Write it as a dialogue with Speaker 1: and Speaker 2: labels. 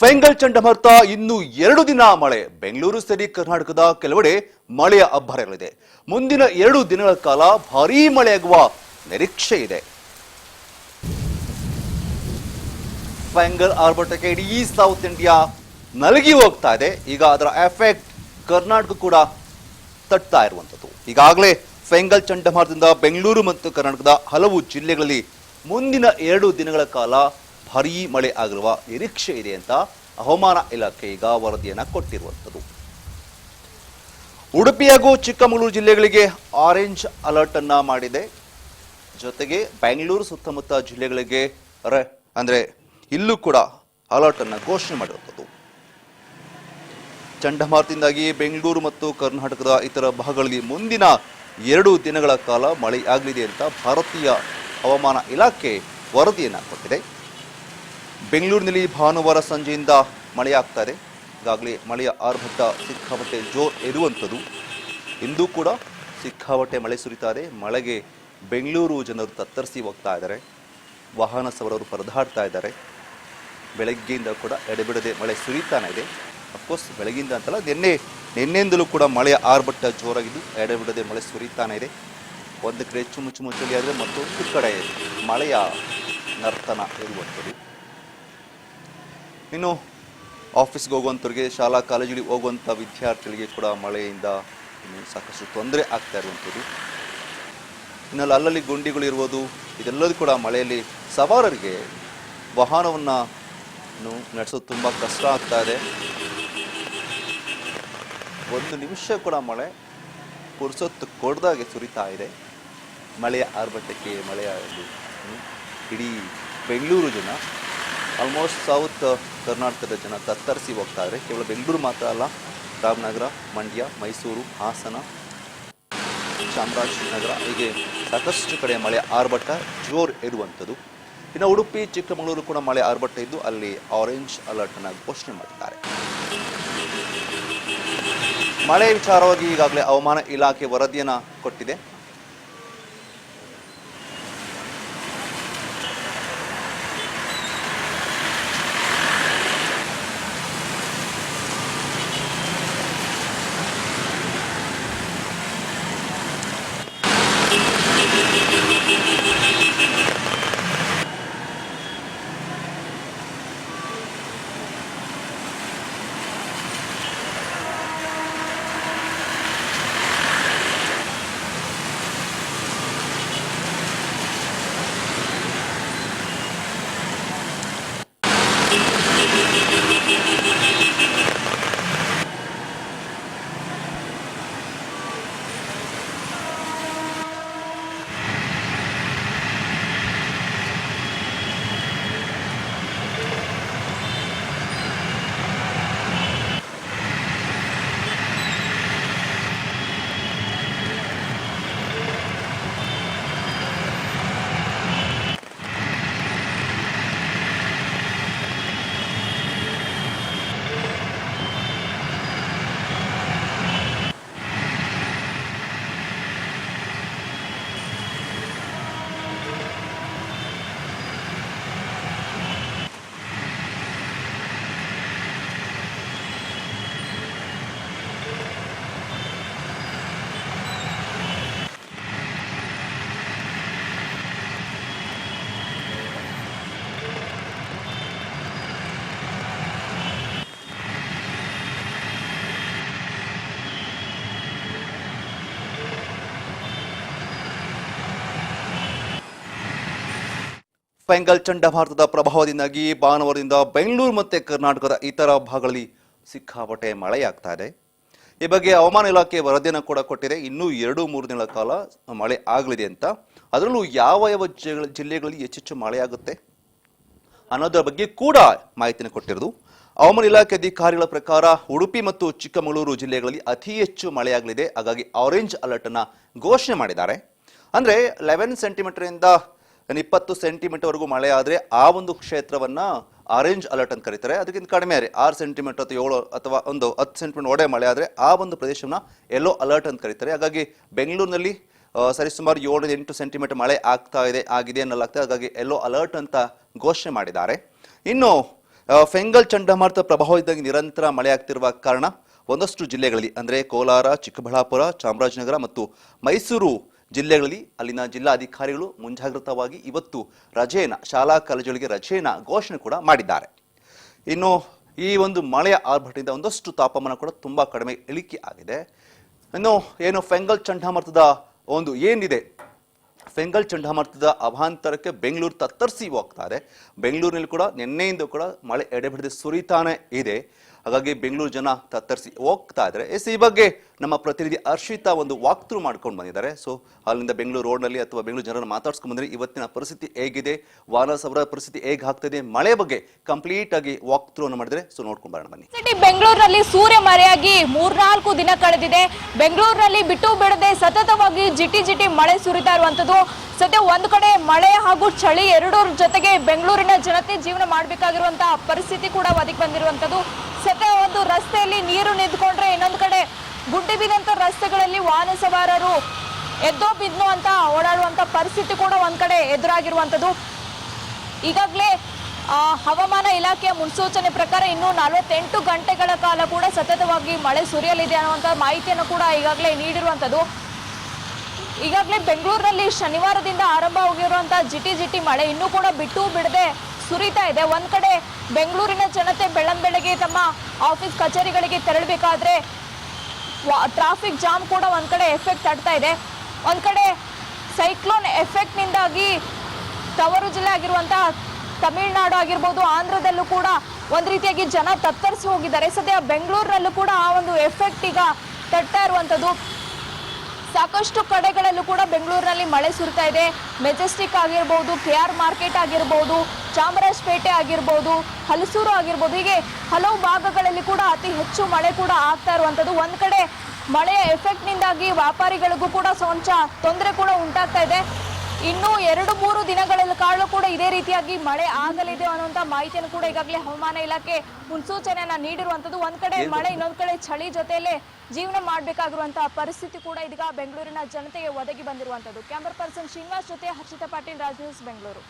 Speaker 1: ಫೆಂಗಲ್ ಚಂಡಮಾರುತ ಇನ್ನು 2 ದಿನ ಮಳೆ. ಬೆಂಗಳೂರು ಸೇರಿ ಕರ್ನಾಟಕದ ಕೆಲವೆಡೆ ಮಳೆಯ ಅಬ್ಬರ ಇರಲಿದೆ. ಮುಂದಿನ 2 ದಿನಗಳ ಕಾಲ ಭಾರೀ ಮಳೆಯಾಗುವ ನಿರೀಕ್ಷೆ ಇದೆ. ಫೆಂಗಲ್ ಆರ್ಭಟಕ್ಕೆ ಇಡೀ ಸೌತ್ ಇಂಡಿಯಾ ನಲಗಿ ಹೋಗ್ತಾ ಇದೆ. ಈಗ ಅದರ ಎಫೆಕ್ಟ್ ಕರ್ನಾಟಕ ಕೂಡ ತಟ್ತಾ ಇರುವಂತದ್ದು. ಈಗಾಗಲೇ ಫೆಂಗಲ್ ಚಂಡಮಾರುತದಿಂದ ಬೆಂಗಳೂರು ಮತ್ತು ಕರ್ನಾಟಕದ ಹಲವು ಜಿಲ್ಲೆಗಳಲ್ಲಿ ಮುಂದಿನ 2 ದಿನಗಳ ಕಾಲ ಭಾರೀ ಮಳೆ ಆಗಿರುವ ನಿರೀಕ್ಷೆ ಇದೆ ಅಂತ ಹವಾಮಾನ ಇಲಾಖೆ ಈಗ ವರದಿಯನ್ನ ಕೊಟ್ಟಿರುವಂಥದ್ದು. ಉಡುಪಿ ಹಾಗೂ ಚಿಕ್ಕಮಗಳೂರು ಜಿಲ್ಲೆಗಳಿಗೆ ಆರೆಂಜ್ ಅಲರ್ಟ್ ಅನ್ನ ಮಾಡಿದೆ. ಜೊತೆಗೆ ಬೆಂಗಳೂರು ಸುತ್ತಮುತ್ತ ಜಿಲ್ಲೆಗಳಿಗೆ ಅಂದ್ರೆ ಇಲ್ಲೂ ಕೂಡ ಅಲರ್ಟ್ ಅನ್ನ ಘೋಷಣೆ ಮಾಡಿರುವಂಥದ್ದು. ಚಂಡಮಾರುತದಿಂದಾಗಿ ಬೆಂಗಳೂರು ಮತ್ತು ಕರ್ನಾಟಕದ ಇತರ ಭಾಗಗಳಲ್ಲಿ ಮುಂದಿನ 2 ದಿನಗಳ ಕಾಲ ಮಳೆಯಾಗಲಿದೆ ಅಂತ ಭಾರತೀಯ ಹವಾಮಾನ ಇಲಾಖೆ ವರದಿಯನ್ನ ಕೊಟ್ಟಿದೆ. ಬೆಂಗಳೂರಿನಲ್ಲಿ ಭಾನುವಾರ ಸಂಜೆಯಿಂದ ಮಳೆಯಾಗ್ತಾ ಇದೆ. ಈಗಾಗಲೇ ಮಳೆಯ ಆರ್ಭಟ ಸಿಕ್ಕಾಪಟ್ಟೆ ಜೋರ್ ಇರುವಂಥದ್ದು. ಇಂದು ಕೂಡ ಸಿಕ್ಕಾಪಟ್ಟೆ ಮಳೆ ಸುರಿತಾ ಇದೆ. ಮಳೆಗೆ ಬೆಂಗಳೂರು ಜನರು ತತ್ತರಿಸಿ ಹೋಗ್ತಾ ಇದ್ದಾರೆ. ವಾಹನ ಸವಾರರು ಪರದಾಡ್ತಾ ಇದ್ದಾರೆ. ಬೆಳಗ್ಗೆಯಿಂದ ಕೂಡ ಎಡೆಬಿಡದೆ ಮಳೆ ಸುರಿತಾನೆ ಇದೆ. ಅಫ್ಕೋರ್ಸ್ ಬೆಳಗ್ಗೆಯಿಂದ ಅಂತಲ್ಲ, ನಿನ್ನೆಯಿಂದಲೂ ಕೂಡ ಮಳೆಯ ಆರ್ಭಟ ಜೋರಾಗಿದ್ದು ಎಡೆಬಿಡದೆ ಮಳೆ ಸುರಿತಾನೆ ಇದೆ. ಒಂದು ಕಡೆ ಚುಮ್ಮು ಚಳಿ ಆದರೆ ಮತ್ತೊಂದು ಕಡೆ ಮಳೆಯ ನರ್ತನ ಇರುವಂಥದ್ದು. ಇನ್ನು ಆಫೀಸ್ಗೆ ಹೋಗುವಂಥವ್ರಿಗೆ, ಶಾಲಾ ಕಾಲೇಜಿಗೆ ಹೋಗುವಂಥ ವಿದ್ಯಾರ್ಥಿಗಳಿಗೆ ಕೂಡ ಮಳೆಯಿಂದ ಸಾಕಷ್ಟು ತೊಂದರೆ ಆಗ್ತಾ ಇರುವಂಥದ್ದು. ಇನ್ನು ಅಲ್ಲಲ್ಲಿ ಗುಂಡಿಗಳು ಇರುವುದು, ಇದೆಲ್ಲದೂ ಕೂಡ ಮಳೆಯಲ್ಲಿ ಸವಾರರಿಗೆ ವಾಹನವನ್ನು ನಡೆಸೋದು ತುಂಬ ಕಷ್ಟ ಆಗ್ತಾ ಇದೆ. ಒಂದು ನಿಮಿಷ ಕೂಡ ಮಳೆ ಪುರ್ಸೊತ್ತು ಕೊಡ್ದಾಗೆ ಸುರಿತಾ ಇದೆ. ಮಳೆಯ ಆರ್ಭಟಕ್ಕೆ ಮಳೆಯ ಇಡೀ ಬೆಂಗಳೂರು ಜನ, ಆಲ್ಮೋಸ್ಟ್ ಸೌತ್ ಕರ್ನಾಟಕದ ಜನ ತತ್ತರಿಸಿ ಹೋಗ್ತಾ ಇದ್ದಾರೆ. ಕೇವಲ ಬೆಂಗಳೂರು ಮಾತ್ರ ಅಲ್ಲ, ರಾಮನಗರ, ಮಂಡ್ಯ, ಮೈಸೂರು, ಹಾಸನ, ಚಾಮರಾಜನಗರ ಹೀಗೆ ಸಾಕಷ್ಟು ಕಡೆ ಮಳೆ ಆರ್ಭಟ ಜೋರ್ ಇರುವಂಥದ್ದು. ಇನ್ನು ಉಡುಪಿ, ಚಿಕ್ಕಮಗಳೂರು ಕೂಡ ಮಳೆ ಆರ್ಭಟ ಇದ್ದು ಅಲ್ಲಿ ಆರೆಂಜ್ ಅಲರ್ಟ್ ಅನ್ನು ಘೋಷಣೆ ಮಾಡಿದ್ದಾರೆ. ಮಳೆ ವಿಚಾರವಾಗಿ ಈಗಾಗಲೇ ಹವಾಮಾನ ಇಲಾಖೆ ವರದಿಯನ್ನ ಕೊಟ್ಟಿದೆ. ಫೆಂಗಲ್ ಚಂಡಮಾರುತದ ಪ್ರಭಾವದಿಂದಾಗಿ ಭಾನುವಾರದಿಂದ ಬೆಂಗಳೂರು ಮತ್ತು ಕರ್ನಾಟಕದ ಇತರ ಭಾಗಗಳಲ್ಲಿ ಸಿಕ್ಕಾಪಟ್ಟೆ ಮಳೆಯಾಗ್ತಾ ಇದೆ. ಈ ಬಗ್ಗೆ ಹವಾಮಾನ ಇಲಾಖೆ ವರದಿಯನ್ನು ಕೂಡ ಕೊಟ್ಟಿದೆ. ಇನ್ನೂ 2-3 ದಿನಗಳ ಕಾಲ ಮಳೆ ಆಗಲಿದೆ ಅಂತ. ಅದರಲ್ಲೂ ಯಾವ ಜಿಲ್ಲೆಗಳಲ್ಲಿ ಹೆಚ್ಚೆಚ್ಚು ಮಳೆಯಾಗುತ್ತೆ ಅನ್ನೋದರ ಬಗ್ಗೆ ಕೂಡ ಮಾಹಿತಿಯನ್ನು ಕೊಟ್ಟಿರೋದು. ಹವಾಮಾನ ಇಲಾಖೆ ಅಧಿಕಾರಿಗಳ ಪ್ರಕಾರ ಉಡುಪಿ ಮತ್ತು ಚಿಕ್ಕಮಗಳೂರು ಜಿಲ್ಲೆಗಳಲ್ಲಿ ಅತಿ ಹೆಚ್ಚು ಮಳೆಯಾಗಲಿದೆ. ಹಾಗಾಗಿ ಆರೆಂಜ್ ಅಲರ್ಟ್ ಅನ್ನ ಘೋಷಣೆ ಮಾಡಿದ್ದಾರೆ. ಅಂದ್ರೆ 11 ಸೆಂಟಿಮೀಟರ್ ಇಂದ 20 ಸೆಂಟಿಮೀಟರ್ ವರೆಗೂ ಮಳೆ ಆದರೆ ಆ ಒಂದು ಕ್ಷೇತ್ರವನ್ನ ಆರೆಂಜ್ ಅಲರ್ಟ್ ಅಂತ ಕರೀತಾರೆ. ಅದಕ್ಕಿಂತ ಕಡಿಮೆ 6 ಸೆಂಟಿಮೀಟರ್ ಅಥವಾ 7 ಅಥವಾ ಒಂದು 10 ಸೆಂಟಿಮೀಟರ್ ಒಡೆ ಮಳೆ ಆದರೆ ಆ ಒಂದು ಪ್ರದೇಶವನ್ನ ಯೆಲ್ಲೋ ಅಲರ್ಟ್ ಅಂತ ಕರೀತಾರೆ. ಹಾಗಾಗಿ ಬೆಂಗಳೂರಿನಲ್ಲಿ ಸರಿಸುಮಾರು 7-8 ಸೆಂಟಿಮೀಟರ್ ಮಳೆ ಆಗಿದೆ ಅನ್ನಲಾಗ್ತದೆ. ಹಾಗಾಗಿ ಯೆಲ್ಲೋ ಅಲರ್ಟ್ ಅಂತ ಘೋಷಣೆ ಮಾಡಿದ್ದಾರೆ. ಇನ್ನು ಫೆಂಗಲ್ ಚಂಡಮಾರುತ ಪ್ರಭಾವದಿಂದಾಗಿ ನಿರಂತರ ಮಳೆಯಾಗ್ತಿರುವ ಕಾರಣ ಒಂದಷ್ಟು ಜಿಲ್ಲೆಗಳಲ್ಲಿ ಅಂದರೆ ಕೋಲಾರ, ಚಿಕ್ಕಬಳ್ಳಾಪುರ, ಚಾಮರಾಜನಗರ ಮತ್ತು ಮೈಸೂರು ಜಿಲ್ಲೆಗಳಲ್ಲಿ ಅಲ್ಲಿನ ಜಿಲ್ಲಾಧಿಕಾರಿಗಳು ಮುಂಜಾಗ್ರತವಾಗಿ ಇವತ್ತು ಶಾಲಾ ಕಾಲೇಜುಗಳಿಗೆ ರಜೆಯನ್ನ ಘೋಷಣೆ ಕೂಡ ಮಾಡಿದ್ದಾರೆ. ಇನ್ನು ಈ ಒಂದು ಮಳೆಯ ಆರ್ಭಟದಿಂದ ಒಂದಷ್ಟು ತಾಪಮಾನ ಕೂಡ ತುಂಬಾ ಕಡಿಮೆ ಇಳಿಕೆ ಆಗಿದೆ. ಇನ್ನು ಏನು ಫೆಂಗಲ್ ಚಂಡಮಾರುತದ ಏನಿದೆ, ಫೆಂಗಲ್ ಚಂಡಮಾರುತದ ಅವಾಂತರಕ್ಕೆ ಬೆಂಗಳೂರು ತತ್ತರಿಸಿ ಹೋಗ್ತಾ ಇದೆ. ಬೆಂಗಳೂರಿನಲ್ಲಿ ಕೂಡ ನಿನ್ನೆಯಿಂದ ಕೂಡ ಮಳೆ ಎಡೆಬಿಡದೆ ಸುರಿತಾನೆ ಇದೆ. ಹಾಗಾಗಿ ಬೆಂಗಳೂರು ಜನ ತತ್ತರಿಸಿ ಹೋಗ್ತಾ ಇದ್ದಾರೆ. ಈ ಬಗ್ಗೆ ನಮ್ಮ ಪ್ರತಿನಿಧಿ ಹರ್ಷಿತಾ ವಾಕ್ ಥ್ರೂ ಮಾಡ್ಕೊಂಡು ಬಂದಿದ್ದಾರೆ. ಸೊ ಅಲ್ಲಿಂದ ಬೆಂಗಳೂರು ರೋಡ್ನಲ್ಲಿ ಅಥವಾ ಬೆಂಗಳೂರು ಜನರನ್ನು ಮಾತಾಡ್ಸ್ಕೊಂಡು ಬಂದ್ರೆ ಇವತ್ತಿನ ಪರಿಸ್ಥಿತಿ ಹೇಗಿದೆ, ವಾಹನ ಸೌರ ಪರಿಸ್ಥಿತಿ ಹೇಗೆ ಆಗ್ತಿದೆ, ಮಳೆ ಬಗ್ಗೆ ಕಂಪ್ಲೀಟ್ ಆಗಿ ವಾಕ್ ಥ್ರೂ ಅನ್ನು ಮಾಡಿದ್ರೆ ಸೊ ನೋಡ್ಕೊಂಡು ಬರೋಣ ಬನ್ನಿ.
Speaker 2: ಬೆಂಗಳೂರಿನಲ್ಲಿ ಸೂರ್ಯ ಮರೆಯಾಗಿ 3-4 ದಿನ ಕಳೆದಿದೆ. ಬೆಂಗಳೂರಿನಲ್ಲಿ ಬಿಟ್ಟು ಬಿಡದೆ ಸತತವಾಗಿ ಜಿಟಿ ಮಳೆ ಸುರಿತಾ ಇರುವಂತದ್ದು. ಸದ್ಯ ಒಂದು ಕಡೆ ಮಳೆ ಹಾಗೂ ಚಳಿ ಎರಡರ ಜೊತೆಗೆ ಬೆಂಗಳೂರಿನ ಜನತೆ ಜೀವನ ಮಾಡಬೇಕಾಗಿರುವಂತಹ ಪರಿಸ್ಥಿತಿ ಕೂಡ ಒದಗಿ ಬಂದಿರುವಂತದ್ದು. ಸದ್ಯ ಒಂದು ರಸ್ತೆಯಲ್ಲಿ ನೀರು ನಿಂತ್ಕೊಂಡ್ರೆ ಇನ್ನೊಂದು ಕಡೆ ಗುಡ್ಡೆ ಬಿದ್ದಂತ ರಸ್ತೆಗಳಲ್ಲಿ ವಾಹನ ಸವಾರರು ಎದ್ದೋ ಬಿದ್ನೋ ಅಂತ ಓಡಾಡುವಂತ ಪರಿಸ್ಥಿತಿ ಕೂಡ ಒಂದ್ ಕಡೆ ಎದುರಾಗಿರುವಂತದ್ದು. ಈಗಾಗಲೇ ಹವಾಮಾನ ಇಲಾಖೆಯ ಮುನ್ಸೂಚನೆ ಪ್ರಕಾರ ಇನ್ನು 48 ಗಂಟೆಗಳ ಕಾಲ ಕೂಡ ಸತತವಾಗಿ ಮಳೆ ಸುರಿಯಲಿದೆ ಅನ್ನುವಂತ ಮಾಹಿತಿಯನ್ನು ಕೂಡ ಈಗಾಗಲೇ ನೀಡಿರುವಂತದ್ದು. ಈಗಾಗಲೇ ಬೆಂಗಳೂರಿನಲ್ಲಿ ಶನಿವಾರದಿಂದ ಆರಂಭವಾಗಿರುವಂತಹ ಜಿಟಿ ಮಳೆ ಇನ್ನೂ ಕೂಡ ಬಿಟ್ಟು ಬಿಡದೆ ಸುರಿತಾ ಇದೆ. ಒಂದ್ ಕಡೆ ಬೆಂಗಳೂರಿನ ಜನತೆ ಬೆಳ್ಳಂಬೆಳಗ್ಗೆ ತಮ್ಮ ಆಫೀಸ್ ಕಚೇರಿಗಳಿಗೆ ತೆರಳಬೇಕಾದ್ರೆ ಟ್ರಾಫಿಕ್ ಜಾಮ್ ಕೂಡ ಒಂದ್ ಕಡೆ ಎಫೆಕ್ಟ್ ಆಗ್ತಾ ಇದೆ. ಒಂದ್ ಕಡೆ ಸೈಕ್ಲೋನ್ ಎಫೆಕ್ಟ್ ನಿಂದಾಗಿ ತವರು ಜಿಲ್ಲೆ ಆಗಿರುವಂತಹ ತಮಿಳುನಾಡು ಆಗಿರ್ಬೋದು, ಆಂಧ್ರದಲ್ಲೂ ಕೂಡ ಒಂದ್ ರೀತಿಯಾಗಿ ಜನ ತತ್ತರಿಸಿ ಹೋಗಿದ್ದಾರೆ. ಸದ್ಯ ಬೆಂಗಳೂರಿನಲ್ಲೂ ಕೂಡ ಆ ಒಂದು ಎಫೆಕ್ಟ್ ಈಗ ತಟ್ತಾ ಇರುವಂತದ್ದು. ಸಾಕಷ್ಟು ಕಡೆಗಳಲ್ಲೂ ಕೂಡ ಬೆಂಗಳೂರಿನಲ್ಲಿ ಮಳೆ ಸುರಿತಾ ಇದೆ. ಮೆಜೆಸ್ಟಿಕ್ ಆಗಿರ್ಬೋದು, KR ಮಾರ್ಕೆಟ್ ಆಗಿರ್ಬೋದು, ಚಾಮರಾಜಪೇಟೆ ಆಗಿರ್ಬೋದು, ಹಲಸೂರು ಆಗಿರ್ಬೋದು, ಹೀಗೆ ಹಲವು ಭಾಗಗಳಲ್ಲಿ ಕೂಡ ಅತಿ ಹೆಚ್ಚು ಮಳೆ ಕೂಡ ಆಗ್ತಾ ಇರುವಂಥದ್ದು. ಒಂದ್ ಕಡೆ ಮಳೆಯ ಎಫೆಕ್ಟ್ ನಿಂದಾಗಿ ವ್ಯಾಪಾರಿಗಳಿಗೂ ಕೂಡ ಕೊಂಚ ತೊಂದರೆ ಕೂಡ ಉಂಟಾಗ್ತಾ ಇದೆ. ಇನ್ನು 2-3 ದಿನಗಳ ಕಾಲ ಕೂಡ ಇದೇ ರೀತಿಯಾಗಿ ಮಳೆ ಆಗಲಿದೆ ಅನ್ನುವಂತ ಮಾಹಿತಿಯನ್ನು ಕೂಡ ಈಗಾಗಲೇ ಹವಾಮಾನ ಇಲಾಖೆ ಮುನ್ಸೂಚನೆಯನ್ನ ನೀಡಿರುವಂತದ್ದು. ಒಂದ್ ಕಡೆ ಮಳೆ, ಇನ್ನೊಂದ್ ಕಡೆ ಚಳಿ ಜೊತೆಯಲ್ಲೇ ಜೀವನ ಮಾಡಬೇಕಾಗಿರುವಂತಹ ಪರಿಸ್ಥಿತಿ ಕೂಡ ಇದೀಗ ಬೆಂಗಳೂರಿನ ಜನತೆಗೆ ಒದಗಿ ಬಂದಿರುವಂತದ್ದು. ಕ್ಯಾಮರಾ ಪರ್ಸನ್ ಶ್ರೀನಿವಾಸ್ ಜೊತೆ ಹರ್ಷಿತಾ ಪಾಟೀಲ್, ರಾಜ್ ನ್ಯೂಸ್, ಬೆಂಗಳೂರು.